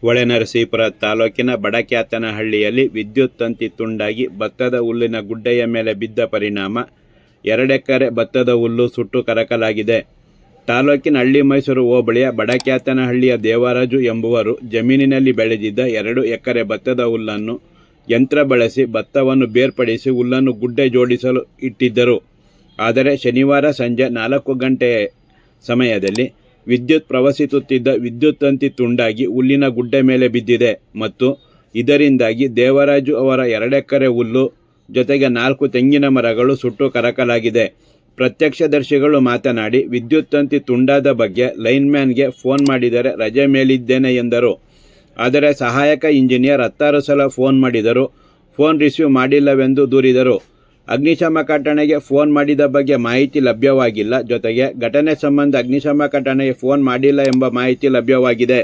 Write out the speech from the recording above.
ಹೊಳೆನರಸೀಪುರ ತಾಲೂಕಿನ ಬಡಕ್ಯಾತನಹಳ್ಳಿಯಲ್ಲಿ ವಿದ್ಯುತ್ ತಂತಿ ತುಂಡಾಗಿ ಭತ್ತದ ಹುಲ್ಲಿನ ಗುಡ್ಡೆಯ ಮೇಲೆ ಬಿದ್ದ ಪರಿಣಾಮ 2 ಎಕರೆ ಭತ್ತದ ಹುಲ್ಲು ಸುಟ್ಟು ಕರಕಲಾಗಿದೆ. ತಾಲೂಕಿನ ಹಳ್ಳಿ ಮೈಸೂರು ಹೋಬಳಿಯ ಬಡಕ್ಯಾತನಹಳ್ಳಿಯ ದೇವರಾಜು ಎಂಬುವರು ಜಮೀನಿನಲ್ಲಿ ಬೆಳೆದಿದ್ದ 2 ಎಕರೆ ಭತ್ತದ ಹುಲ್ಲನ್ನು ಯಂತ್ರ ಬಳಸಿ ಭತ್ತವನ್ನು ಬೇರ್ಪಡಿಸಿ ಹುಲ್ಲನ್ನು ಗುಡ್ಡೆ ಜೋಡಿಸಲು ಇಟ್ಟಿದ್ದರು. ಆದರೆ ಶನಿವಾರ ಸಂಜೆ 4 ಗಂಟೆಯ ಸಮಯದಲ್ಲಿ ವಿದ್ಯುತ್ ಪ್ರವಹಿಸುತ್ತಿದ್ದ ವಿದ್ಯುತ್ ತಂತಿ ತುಂಡಾಗಿ ಹುಲ್ಲಿನ ಗುಡ್ಡೆ ಮೇಲೆ ಬಿದ್ದಿದೆ ಮತ್ತು ಇದರಿಂದಾಗಿ ದೇವರಾಜು ಅವರ 2 ಎಕರೆ ಹುಲ್ಲು ಜೊತೆಗೆ 4 ತೆಂಗಿನ ಮರಗಳು ಸುಟ್ಟು ಕರಕಲಾಗಿದೆ. ಪ್ರತ್ಯಕ್ಷದರ್ಶಿಗಳು ಮಾತನಾಡಿ, ವಿದ್ಯುತ್ ತಂತಿ ತುಂಡಾದ ಬಗ್ಗೆ ಲೈನ್ಮ್ಯಾನ್ಗೆ ಫೋನ್ ಮಾಡಿದರೆ ರಜೆ ಮೇಲಿದ್ದೇನೆ ಎಂದರು. ಆದರೆ ಸಹಾಯಕ ಇಂಜಿನಿಯರ್ 10 ಸಲ ಫೋನ್ ಮಾಡಿದರೂ ಫೋನ್ ರಿಸೀವ್ ಮಾಡಿಲ್ಲವೆಂದು ದೂರಿದರು. ಅಗ್ನಿಶಾಮಕ ಠಾಣೆಗೆ ಫೋನ್ ಮಾಡಿದ ಬಗ್ಗೆ ಮಾಹಿತಿ ಲಭ್ಯವಾಗಿಲ್ಲ. ಜೊತೆಗೆ ಘಟನೆ ಸಂಬಂಧ ಅಗ್ನಿಶಾಮಕ ಠಾಣೆಗೆ ಫೋನ್ ಮಾಡಿಲ್ಲ ಎಂಬ ಮಾಹಿತಿ ಲಭ್ಯವಾಗಿದೆ.